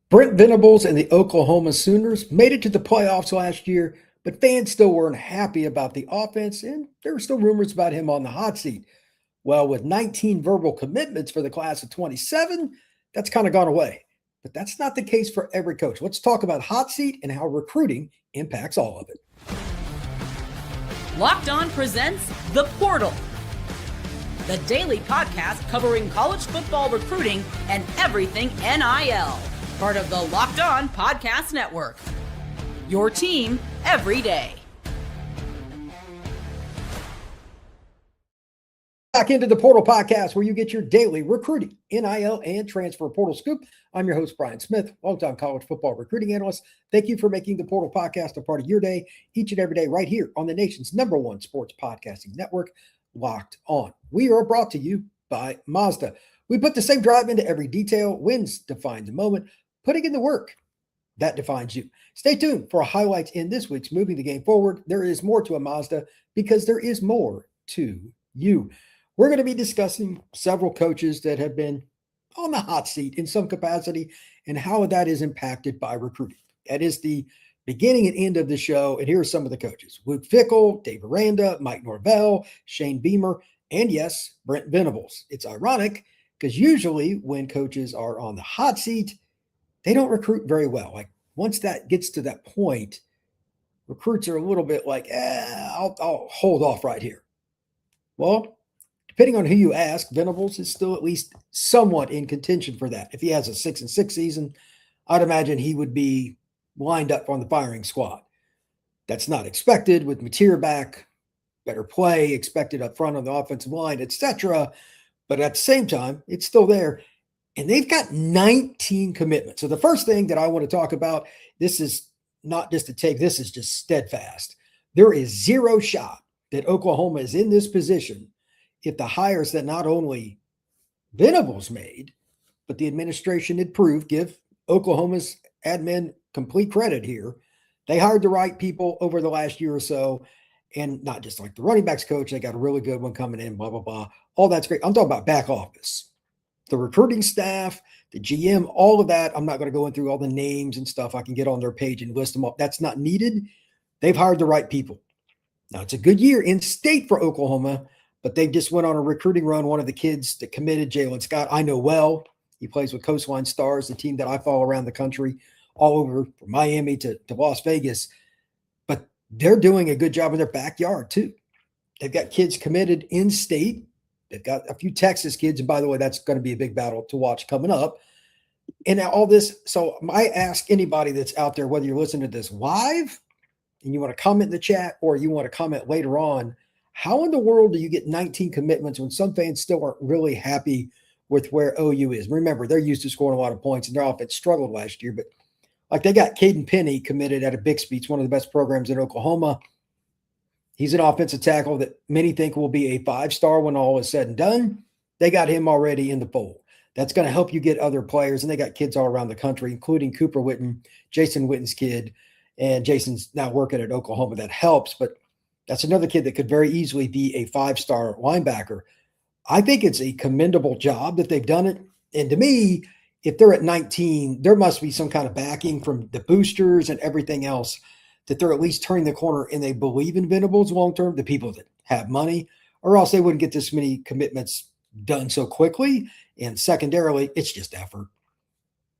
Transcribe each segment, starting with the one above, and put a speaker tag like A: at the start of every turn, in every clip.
A: Brent Venables and the Oklahoma Sooners made it to the playoffs last year, but fans still weren't happy about the offense, and there were still rumors about him on the hot seat. Well, with 19 verbal commitments for the class of 27, that's kind of gone away. But that's not the case for every coach. Let's talk about hot seat and how recruiting impacts all of it.
B: Locked On presents The Portal, the daily podcast covering college football recruiting and everything NIL. Part of the Locked On Podcast Network. Your team every day.
A: Back into the Portal Podcast, where you get your daily recruiting, NIL, and transfer portal scoop. I'm your host, Brian Smith, longtime college football recruiting analyst. Thank you for making the Portal Podcast a part of your day, each and every day, right here on the nation's #1 sports podcasting network, Locked On. We are brought to you by Mazda. We put the same drive into every detail. Wins define the moment. Putting in the work, that defines you. Stay tuned for highlights in this week's Moving the Game Forward. There is more to a Mazda because there is more to you. We're going to be discussing several coaches that have been on the hot seat in some capacity and how that is impacted by recruiting. That is the beginning and end of the show. And here are some of the coaches: Luke Fickell, Dave Aranda, Mike Norvell, Shane Beamer, and yes, Brent Venables. It's ironic because usually when coaches are on the hot seat, they don't recruit very well. Like once that gets to that point, recruits are a little bit like, I'll hold off right here. Well, depending on who you ask, Venables is still at least somewhat in contention for that. If he has a 6-6 season, I'd imagine he would be lined up on the firing squad. That's not expected with Mateer back, better play expected up front on the offensive line, etc. But at the same time, it's still there. And they've got 19 commitments. So the first thing that I want to talk about, this is not just a take, this is just steadfast. There is zero shot that Oklahoma is in this position if the hires that not only Venables made, but the administration had proved, give Oklahoma's admin complete credit here. They hired the right people over the last year or so, and not just like the running backs coach, they got a really good one coming in, blah, blah, blah. All that's great. I'm talking about back office. The recruiting staff, the GM, all of that. I'm not going to go in through all the names and stuff. I can get on their page and list them up. That's not needed. They've hired the right people. Now, it's a good year in state for Oklahoma, but they just went on a recruiting run. One of the kids that committed, Jalen Scott, I know well. He plays with Coastline Stars, the team that I follow around the country, all over from Miami to Las Vegas. But they're doing a good job in their backyard, too. They've got kids committed in state. They've got a few Texas kids. And by the way, that's going to be a big battle to watch coming up. And all this. So I ask anybody that's out there, whether you're listening to this live and you want to comment in the chat or you want to comment later on, how in the world do you get 19 commitments when some fans still aren't really happy with where OU is? Remember, they're used to scoring a lot of points and their offense struggled last year. But like they got Caden Penny committed out of Bixby. It's one of the best programs in Oklahoma. He's an offensive tackle that many think will be a 5-star when all is said and done. They got him already in the fold. That's going to help you get other players, and they got kids all around the country, including Cooper Witten, Jason Witten's kid, and Jason's now working at Oklahoma. That helps, but that's another kid that could very easily be a 5-star linebacker. I think it's a commendable job that they've done it, and to me, if they're at 19, there must be some kind of backing from the boosters and everything else that they're at least turning the corner and they believe in Venables long-term, the people that have money, or else they wouldn't get this many commitments done so quickly. And secondarily, it's just effort.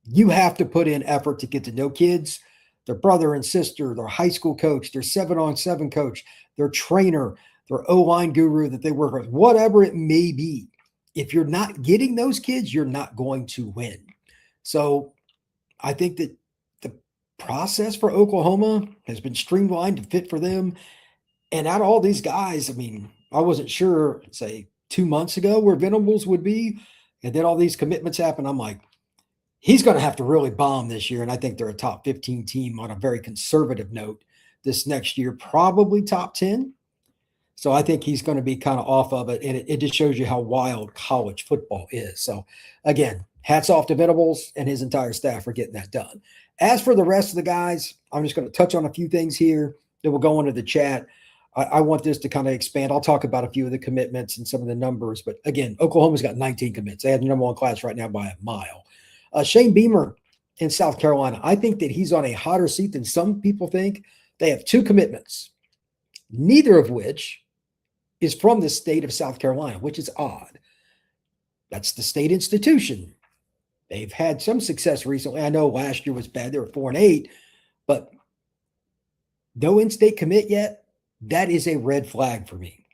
A: You have to put in effort to get to know kids, their brother and sister, their high school coach, their 7-on-7 coach, their trainer, their O-line guru that they work with, whatever it may be. If you're not getting those kids, you're not going to win. So I think that process for Oklahoma has been streamlined to fit for them. And out of all these guys, I mean, I wasn't sure, say, 2 months ago where Venables would be. And then all these commitments happen. I'm like, he's going to have to really bomb this year. And I think they're a top 15 team on a very conservative note this next year, probably top 10. So I think he's going to be kind of off of it. And it just shows you how wild college football is. So again, hats off to Venables and his entire staff for getting that done. As for the rest of the guys, I'm just going to touch on a few things here that will go into the chat. I want this to kind of expand. I'll talk about a few of the commitments and some of the numbers. But again, Oklahoma's got 19 commits. They have the #1 class right now by a mile. Shane Beamer in South Carolina. I think that he's on a hotter seat than some people think. They have 2 commitments, neither of which is from the state of South Carolina, which is odd. That's the state institution. They've had some success recently. I know last year was bad. They were 4-8, but no in-state commit yet. That is a red flag for me.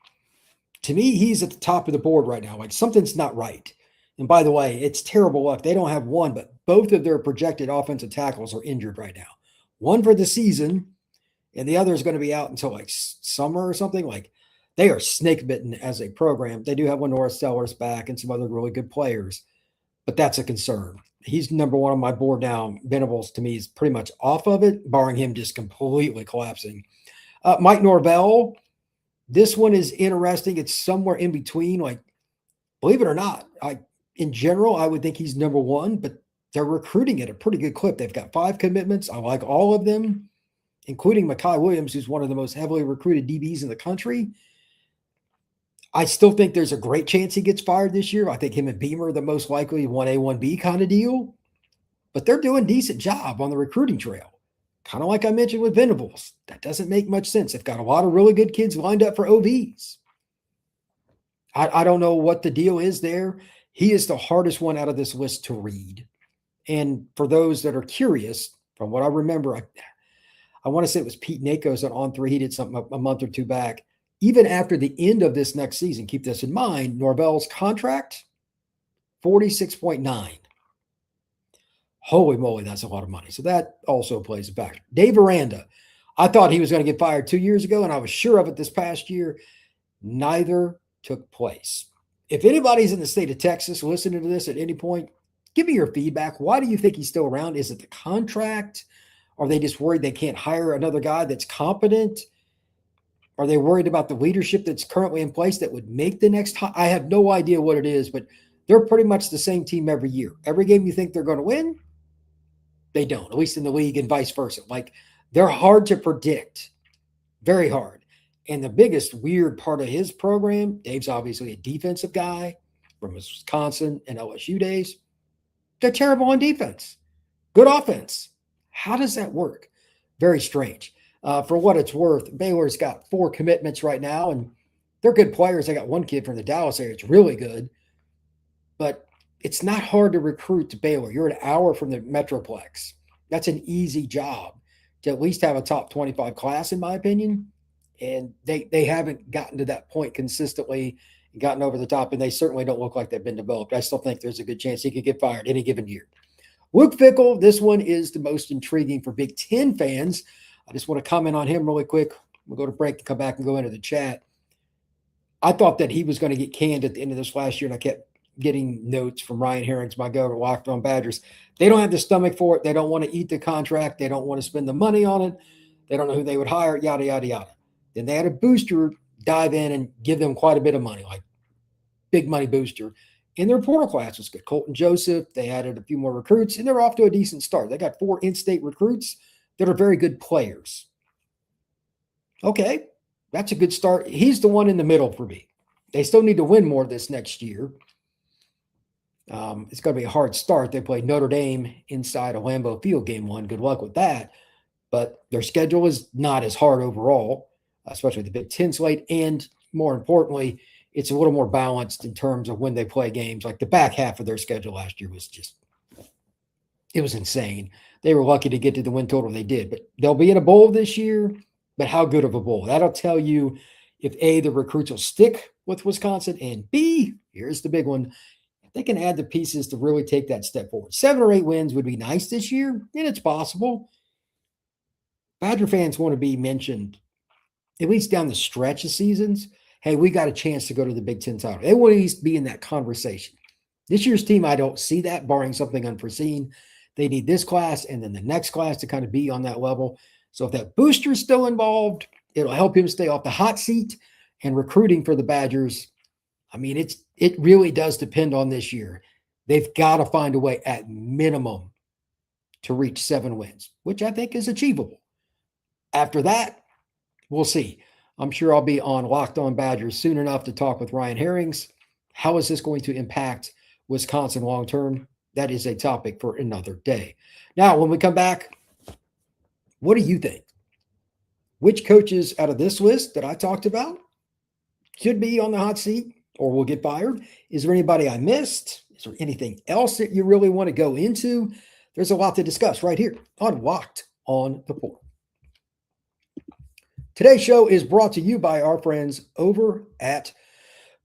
A: To me, he's at the top of the board right now. Like, something's not right. And by the way, it's terrible luck. They don't have one, but both of their projected offensive tackles are injured right now. One for the season, and the other is going to be out until like summer or something. Like, they are snake bitten as a program. They do have Lenora Sellers back and some other really good players, but that's a concern. He's number 1 on my board now. Venables, to me, is pretty much off of it, barring him just completely collapsing. Mike Norvell, this one is interesting. It's somewhere in between. Like, believe it or not, in general, I would think he's number 1, but they're recruiting at a pretty good clip. They've got 5 commitments. I like all of them, including Mekhi Williams, who's one of the most heavily recruited DBs in the country. I still think there's a great chance he gets fired this year. I think him and Beamer are the most likely 1A, 1B kind of deal. But they're doing a decent job on the recruiting trail. Kind of like I mentioned with Venables. That doesn't make much sense. They've got a lot of really good kids lined up for OVs. I don't know what the deal is there. He is the hardest one out of this list to read. And for those that are curious, from what I remember, I want to say it was Pete Nakos on On3. He did something a month or 2 back. Even after the end of this next season, keep this in mind, Norvell's contract, 46.9. Holy moly, that's a lot of money. So that also plays a factor. Dave Aranda, I thought he was going to get fired 2 years ago, and I was sure of it this past year. Neither took place. If anybody's in the state of Texas listening to this at any point, give me your feedback. Why do you think he's still around? Is it the contract? Are they just worried they can't hire another guy that's competent? Are they worried about the leadership that's currently in place that would make the next? I have no idea what it is, but they're pretty much the same team every year. Every game you think they're going to win, they don't, at least in the league, and vice versa. Like, they're hard to predict, very hard. And the biggest weird part of his program, Dave's obviously a defensive guy from his Wisconsin and LSU days. They're terrible on defense. Good offense. How does that work? Very strange. For what it's worth, Baylor's got 4 commitments right now, and they're good players. I got one kid from the Dallas area. It's really good. But it's not hard to recruit to Baylor. You're an hour from the Metroplex. That's an easy job to at least have a top 25 class, in my opinion. And they haven't gotten to that point consistently and gotten over the top, and they certainly don't look like they've been developed. I still think there's a good chance he could get fired any given year. Luke Fickell, this one is the most intriguing for Big Ten fans. I just want to comment on him really quick. We'll go to break and come back and go into the chat. I thought that he was going to get canned at the end of this last year, and I kept getting notes from Ryan Herrings, my go to Locked On Badgers. They don't have the stomach for it. They don't want to eat the contract. They don't want to spend the money on it. They don't know who they would hire, yada, yada, yada. Then they had a booster dive in and give them quite a bit of money, like big money booster. And their portal class was good. Colton Joseph, they added a few more recruits, and they're off to a decent start. They got 4 in-state recruits that are very good players. Okay, that's a good start. He's the one in the middle for me. They still need to win more this next year. It's going to be a hard start. They play Notre Dame inside a Lambeau Field game 1. Good luck with that. But their schedule is not as hard overall, especially the Big Ten slate. And more importantly, it's a little more balanced in terms of when they play games. Like the back half of their schedule last year was just, it was insane. They were lucky to get to the win total they did. But they'll be in a bowl this year. But how good of a bowl? That'll tell you if A, the recruits will stick with Wisconsin, and B, here's the big one, if they can add the pieces to really take that step forward. 7 or 8 wins would be nice this year, and it's possible. Badger fans want to be mentioned, at least down the stretch of seasons. Hey, we got a chance to go to the Big Ten title. They want to at least be in that conversation. This year's team, I don't see that, barring something unforeseen. They need this class and then the next class to kind of be on that level. So if that booster is still involved, it'll help him stay off the hot seat. And recruiting for the Badgers, I mean, it really does depend on this year. They've got to find a way at minimum to reach 7 wins, which I think is achievable. After that, we'll see. I'm sure I'll be on Locked On Badgers soon enough to talk with Ryan Herrings. How is this going to impact Wisconsin long-term? that is a topic for another day. Now, when we come back, what do you think? Which coaches out of this list that I talked about should be on the hot seat or will get fired? Is there anybody I missed? Is there anything else that you really want to go into? There's a lot to discuss right here on Locked on the Portal. Today's show is brought to you by our friends over at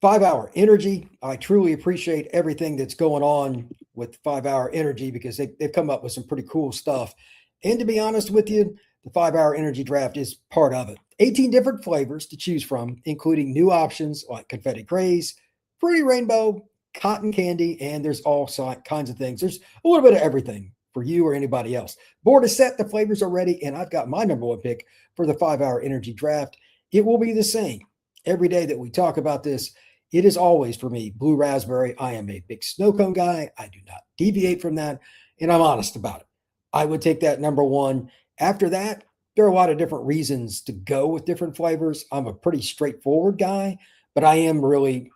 A: 5 Hour Energy. I truly appreciate everything that's going on with 5 Hour Energy because they've come up with some pretty cool stuff. And to be honest with you, the 5 Hour Energy Draft is part of it. 18 different flavors to choose from, including new options like confetti craze, fruity rainbow, cotton candy, and there's all kinds of things. There's a little bit of everything for you or anybody else. Board is set, the flavors are ready, and I've got my number one pick for the 5 Hour Energy Draft. It will be the same every day that we talk about this. It is always, for me, blue raspberry. I am a big snow cone guy. I do not deviate from that, and I'm honest about it. I would take that number one. After that, there are a lot of different reasons to go with different flavors. I'm a pretty straightforward guy, but I am really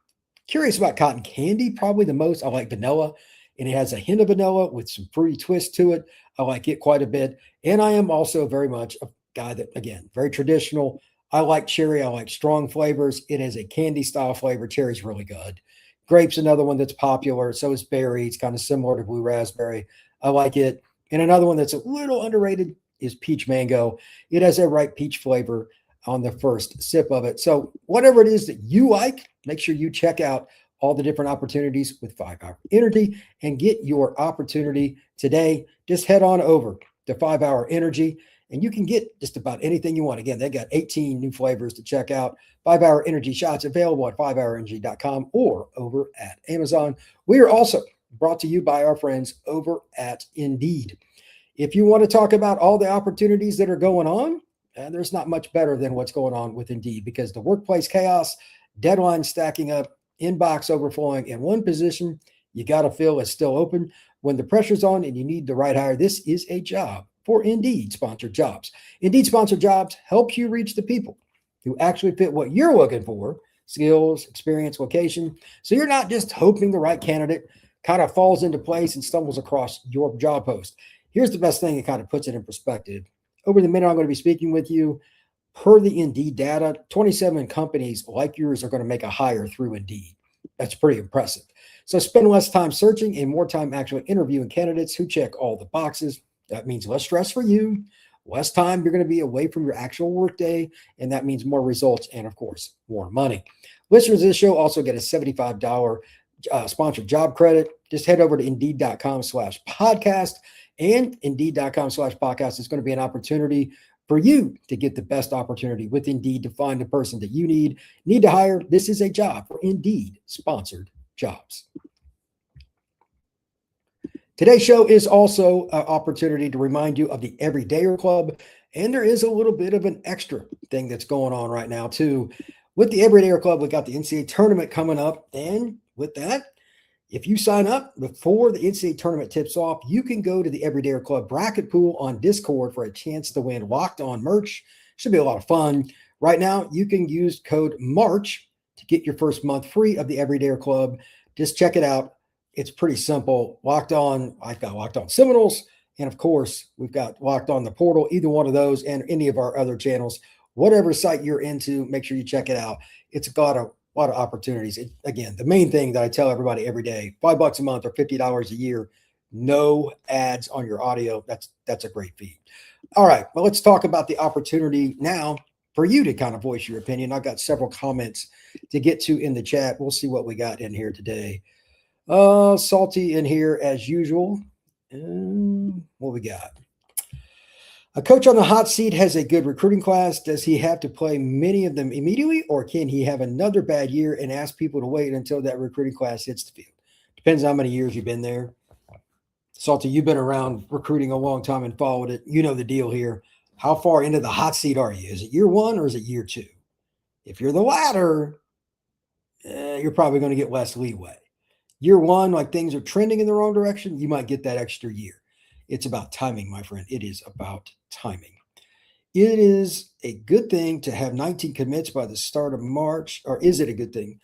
A: curious about cotton candy, probably the most. I like vanilla, and it has a hint of vanilla with some fruity twist to it. I like it quite a bit. And I am also very much a guy that, again, very traditional. I like cherry. I like strong flavors. It has a candy style flavor. Cherry's really good. Grape's another one that's popular. So is berry. It's kind of similar to blue raspberry. I like it. And another one that's a little underrated is peach mango. It has a ripe peach flavor on the first sip of it. So whatever it is that you like, make sure you check out all the different opportunities with 5 Hour Energy and get your opportunity today. Just head on over to 5 Hour Energy and you can get just about anything you want. Again, they got 18 new flavors to check out. 5 Hour Energy shots available at 5hourenergy.com or over at Amazon. We are also brought to you by our friends over at Indeed. If you want to talk about all the opportunities that are going on, there's not much better than what's going on with Indeed because the workplace chaos, deadlines stacking up, inbox overflowing, and one position you got to fill is still open. When the pressure's on and you need the right hire, this is a job for Indeed Sponsored Jobs. Indeed Sponsored Jobs helps you reach the people who actually fit what you're looking for, skills, experience, location. So you're not just hoping the right candidate kind of falls into place and stumbles across your job post. Here's the best thing that kind of puts it in perspective. Over the minute I'm going to be speaking with you, per the Indeed data, 27 companies like yours are going to make a hire through Indeed. That's pretty impressive. So spend less time searching and more time actually interviewing candidates who check all the boxes. That means less stress for you, less time you're going to be away from your actual workday, and that means more results and, of course, more money. Listeners of this show also get a $75 sponsored job credit. Just head over to Indeed.com/podcast. And Indeed.com/podcast is going to be an opportunity for you to get the best opportunity with Indeed to find the person that you need to hire. This is a job for Indeed Sponsored Jobs. Today's show is also an opportunity to remind you of the Everydayer Club. And there is a little bit of an extra thing that's going on right now, too. With the Everydayer Club, we got the NCAA tournament coming up. And with that, if you sign up before the NCAA tournament tips off, you can go to the Everydayer Club bracket pool on Discord for a chance to win Locked On merch. Should be a lot of fun. Right now, you can use code MARCH to get your first month free of the Everydayer Club. Just check it out. It's pretty simple. Locked On, I've got Locked On Seminoles, and of course, we've got Locked On the Portal, either one of those and any of our other channels. Whatever site you're into, make sure you check it out. It's got a lot of opportunities. Again, the main thing that I tell everybody every day, $5 a month or $50 a year, no ads on your audio. That's a great fee. All right, well, let's talk about the opportunity now for you to kind of voice your opinion. I've got several comments to get to in the chat. We'll see what we got in here today. Salty in here as usual. What we got? A coach on the hot seat has a good recruiting class. Does he have to play many of them immediately, or can he have another bad year and ask people to wait until that recruiting class hits the field? Depends on how many years you've been there. Salty, you've been around recruiting a long time and followed it. You know the deal here. How far into the hot seat are you? Is it year one or is it year two? If you're the latter, you're probably going to get less leeway. Year one, like things are trending in the wrong direction, you might get that extra year. It's about timing, my friend. It is about timing. It is a good thing to have 19 commits by the start of March, or is it a good thing?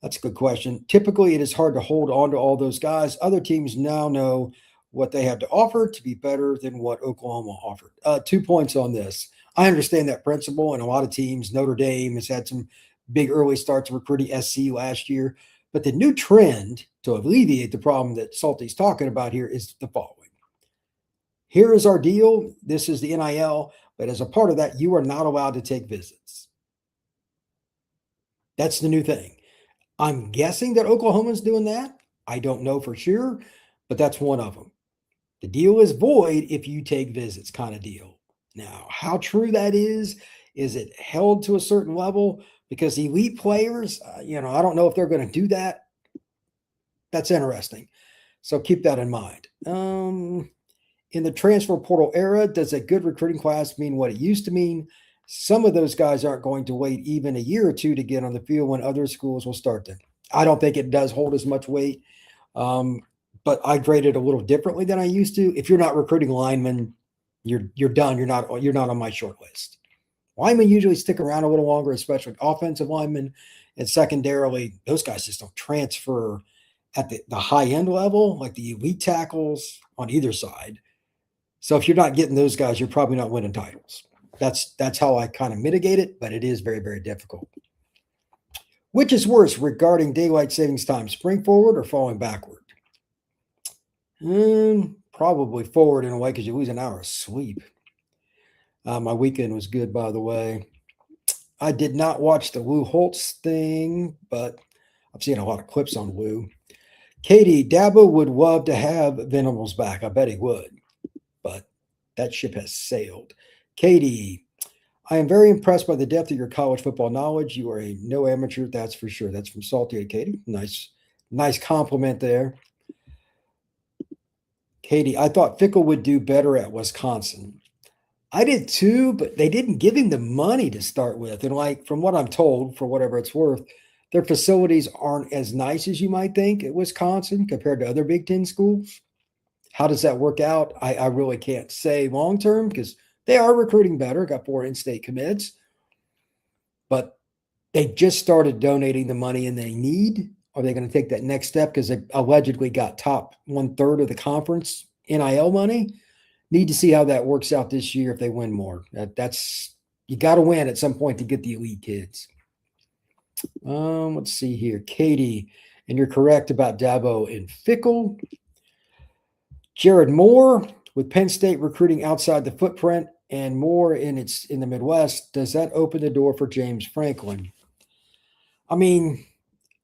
A: That's a good question. Typically, it is hard to hold on to all those guys. Other teams now know what they have to offer to be better than what Oklahoma offered. 2 points on this. I understand that principle, and a lot of teams, Notre Dame has had some big early starts recruiting SC last year. But the new trend to alleviate the problem that Salty's talking about here is the following. Here is our deal. This is the NIL, but as a part of that, you are not allowed to take visits. That's the new thing. I'm guessing that Oklahoma's doing that. I don't know for sure, but that's one of them. The deal is void if you take visits kind of deal. Now, how true that is it held to a certain level? Because elite players, I don't know if they're going to do that. That's interesting. So keep that in mind. In the transfer portal era, does a good recruiting class mean what it used to mean? Some of those guys aren't going to wait even a year or two to get on the field when other schools will start them. I don't think it does hold as much weight, but I grade it a little differently than I used to. If you're not recruiting linemen, you're done. You're not on my short list. Linemen usually stick around a little longer, especially offensive linemen, and secondarily, those guys just don't transfer at the high end level, like the elite tackles on either side. So if you're not getting those guys, you're probably not winning titles. That's how I kind of mitigate it, but it is very, very difficult. Which is worse regarding daylight savings time, spring forward or falling backward? Probably forward in a way because you lose an hour of sleep. My weekend was good, by the way. I did not watch the Woo Holtz thing, but I've seen a lot of clips on Woo. Katie, Dabo would love to have Venables back. I bet he would, but that ship has sailed. Katie, I am very impressed by the depth of your college football knowledge. You are a no amateur, that's for sure. That's from Salty. Katie. Nice compliment there. Katie, I thought Fickell would do better at Wisconsin. I did too, but they didn't give him the money to start with. And from what I'm told, for whatever it's worth, their facilities aren't as nice as you might think at Wisconsin compared to other Big Ten schools. How does that work out? I really can't say long term because they are recruiting better, got 4 in-state commits, but they just started donating the money and they need. Are they going to take that next step? Because they allegedly got top 1/3 of the conference NIL money. Need to see how that works out this year if they win more. That's you got to win at some point to get the elite kids. Let's see here. Katie, and you're correct about Dabo and Fickell. Jared Moore, with Penn State recruiting outside the footprint and more in the Midwest, does that open the door for James Franklin? I mean,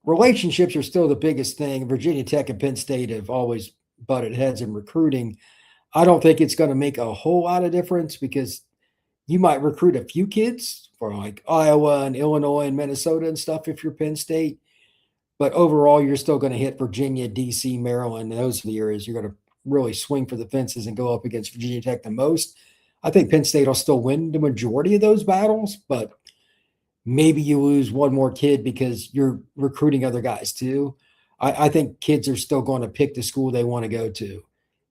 A: relationships are still the biggest thing. Virginia Tech and Penn State have always butted heads in recruiting. I don't think it's going to make a whole lot of difference because you might recruit a few kids for like Iowa and Illinois and Minnesota and stuff if you're Penn State. But overall, you're still going to hit Virginia, D.C., Maryland. Those are the areas you're going to really swing for the fences and go up against Virginia Tech the most. I think Penn State will still win the majority of those battles, but maybe you lose one more kid because you're recruiting other guys too. I think kids are still going to pick the school they want to go to.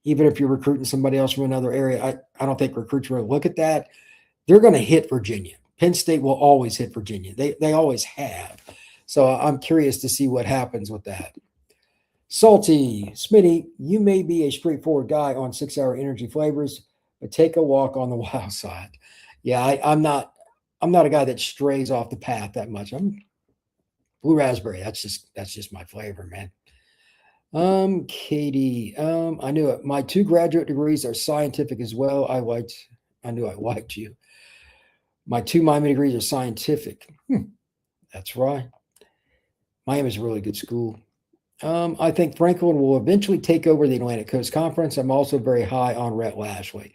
A: Even if you're recruiting somebody else from another area, I don't think recruits will look at that. They're going to hit Virginia. Penn State will always hit Virginia. They always have. So I'm curious to see what happens with that. Salty, Smitty, you may be a straightforward guy on 6 Hour Energy Flavors, but take a walk on the wild side. Yeah, I'm not a guy that strays off the path that much. I'm blue raspberry. That's just my flavor, man. Katie, I knew it. My 2 graduate degrees are scientific as well. I knew I liked you. My 2 Miami degrees are scientific. That's right. Miami's a really good school. I think Franklin will eventually take over the Atlantic Coast Conference. I'm also very high on Rhett Lashley.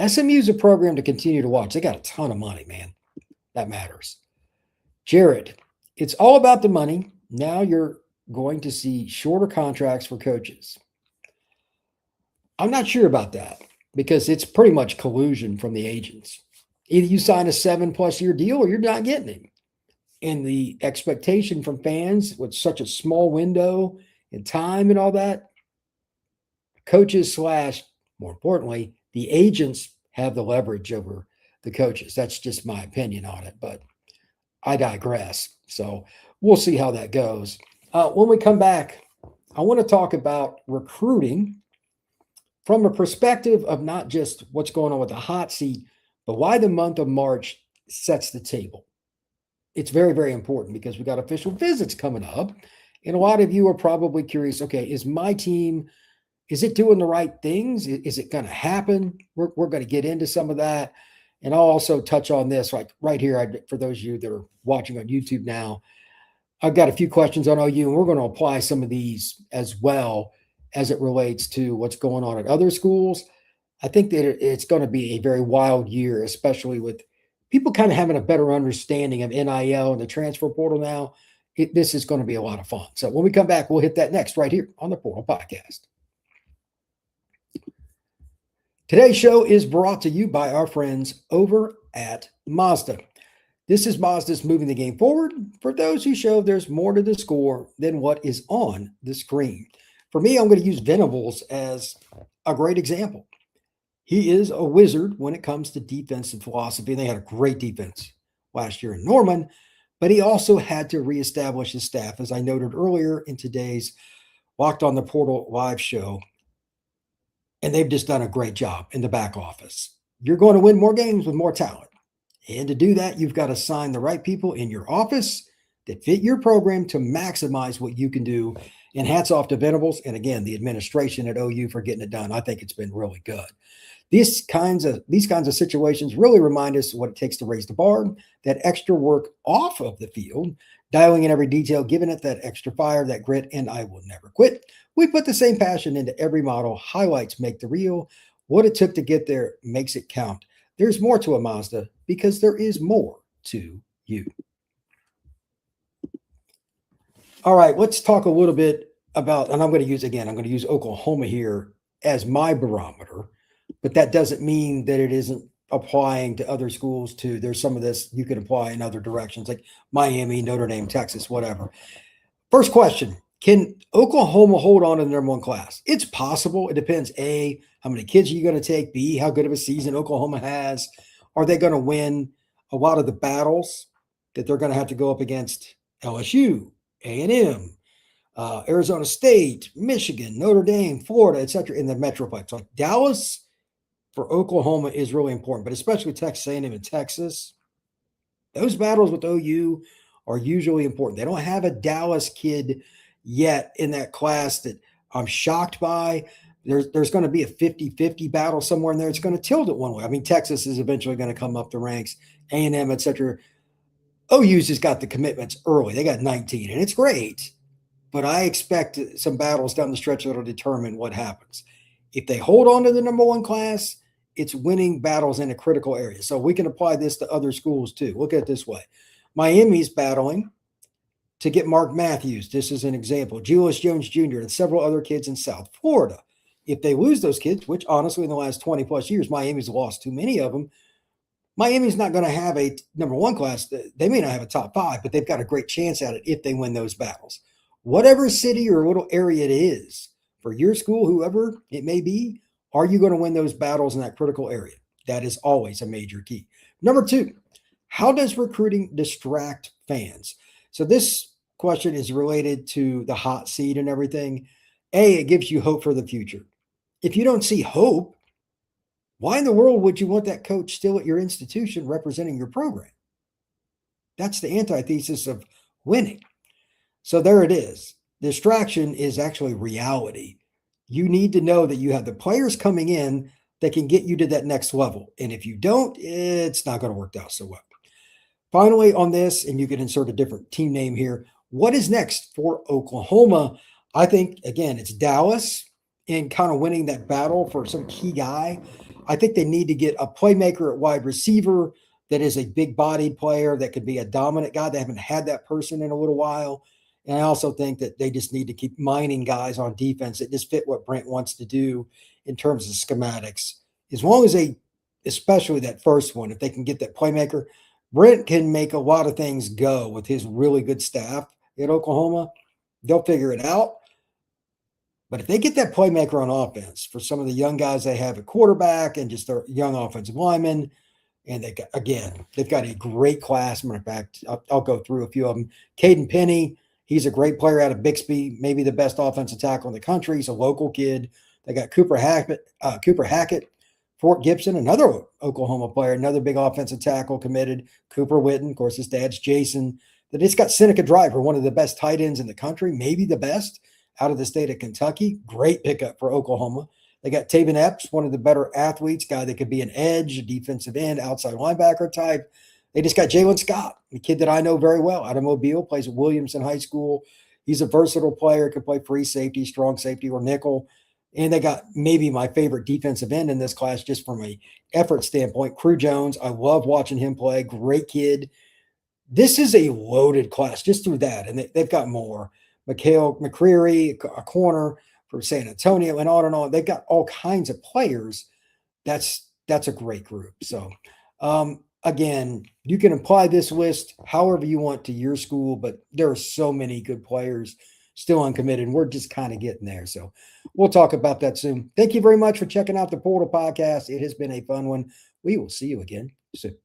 A: SMU's a program to continue to watch. They got a ton of money, man. That matters. Jared, it's all about the money. Now you're going to see shorter contracts for coaches. I'm not sure about that because it's pretty much collusion from the agents. Either you sign a 7+ year deal or you're not getting him. And the expectation from fans with such a small window and time and all that, coaches / more importantly, the agents have the leverage over the coaches. That's just my opinion on it, but I digress. So we'll see how that goes. When we come back, I want to talk about recruiting from a perspective of not just what's going on with the hot seat, but why the month of March sets the table. It's very, very important because we got official visits coming up. And a lot of you are probably curious, okay, is my team, is it doing the right things? Is it going to happen? We're going to get into some of that. And I'll also touch on this right here. For those of you that are watching on YouTube now, I've got a few questions on OU, and we're going to apply some of these as well as it relates to what's going on at other schools. I think that it's going to be a very wild year, especially with people kind of having a better understanding of NIL and the transfer portal now. This is going to be a lot of fun. So when we come back, we'll hit that next right here on the Portal Podcast. Today's show is brought to you by our friends over at Mazda. This is Mazda's moving the game forward for those who show there's more to the score than what is on the screen. For me, I'm going to use Venables as a great example. He is a wizard when it comes to defensive philosophy. They had a great defense last year in Norman, but he also had to reestablish his staff, as I noted earlier in today's Locked on the Portal live show. And they've just done a great job in the back office. You're going to win more games with more talent. And to do that, you've got to sign the right people in your office that fit your program to maximize what you can do. And hats off to Venables. And again, the administration at OU for getting it done. I think it's been really good. These kinds of situations really remind us what it takes to raise the bar, that extra work off of the field, dialing in every detail, giving it that extra fire, that grit, and I will never quit. We put the same passion into every model. Highlights make the reel. What it took to get there makes it count. There's more to a Mazda because there is more to you. All right, let's talk a little bit about, and I'm going to use Oklahoma here as my barometer, but that doesn't mean that it isn't applying to other schools too. There's some of this you could apply in other directions, like Miami, Notre Dame, Texas, whatever. First question, can Oklahoma hold on to the number one class? It's possible. It depends, A, how many kids are you going to take? B, how good of a season Oklahoma has? Are they going to win a lot of the battles that they're going to have to go up against LSU, A&M, Arizona State, Michigan, Notre Dame, Florida, et cetera, in the Metroplex? Like Dallas for Oklahoma is really important, but especially Texas A&M and Texas, those battles with OU are usually important. They don't have a Dallas kid yet in that class that I'm shocked by. There's going to be a 50-50 battle somewhere in there. It's going to tilt it one way. I mean, Texas is eventually going to come up the ranks, A&M, et cetera. OU's just got the commitments early. They got 19, and it's great. But I expect some battles down the stretch that will determine what happens. If they hold on to the number one class, it's winning battles in a critical area. So we can apply this to other schools too. Look at it this way. Miami's battling to get Mark Matthews. This is an example. Julius Jones Jr. and several other kids in South Florida. If they lose those kids, which honestly in the last 20 plus years, Miami's lost too many of them, Miami's not going to have a number one class. They may not have a top five, but they've got a great chance at it if they win those battles. Whatever city or little area it is for your school, whoever it may be, are you going to win those battles in that critical area? That is always a major key. Number two, how does recruiting distract fans? So this question is related to the hot seat and everything. A, it gives you hope for the future. If you don't see hope, why in the world would you want that coach still at your institution representing your program? That's the antithesis of winning. So there it is. Distraction is actually reality. You need to know that you have the players coming in that can get you to that next level. And if you don't, it's not going to work out so well. Finally, on this, and you can insert a different team name here, what is next for Oklahoma? I think, again, it's Dallas and kind of winning that battle for some key guy. I think they need to get a playmaker at wide receiver that is a big-bodied player that could be a dominant guy. They haven't had that person in a little while. And I also think that they just need to keep mining guys on defense that just fit what Brent wants to do in terms of schematics. As long as they, especially that first one, if they can get that playmaker, Brent can make a lot of things go with his really good staff at Oklahoma. They'll figure it out. But if they get that playmaker on offense for some of the young guys they have at quarterback and just their young offensive linemen, and they've got a great class. I'll go through a few of them. Caden Penny He's a great player out of Bixby, maybe the best offensive tackle in the country. He's a local kid. They got Cooper Hackett, Fort Gibson, another Oklahoma player, another big offensive tackle committed. Cooper Witten, of course, his dad's Jason. They just got Seneca Driver, one of the best tight ends in the country, maybe the best out of the state of Kentucky. Great pickup for Oklahoma. They got Taven Epps, one of the better athletes, guy that could be an edge, a defensive end, outside linebacker type. They just got Jalen Scott, a kid that I know very well out of Mobile, plays at Williamson High School. He's a versatile player, could play free safety, strong safety, or nickel. And they got maybe my favorite defensive end in this class just from an effort standpoint, Crew Jones. I love watching him play. Great kid. This is a loaded class just through that, and they've got more. Mikhail McCreary, a corner from San Antonio, and on and on. They've got all kinds of players. That's a great group. So, again, you can apply this list however you want to your school, but there are so many good players still uncommitted, and we're just kind of getting there. So we'll talk about that soon. Thank you very much for checking out the Portal Podcast. It has been a fun one. We will see you again soon.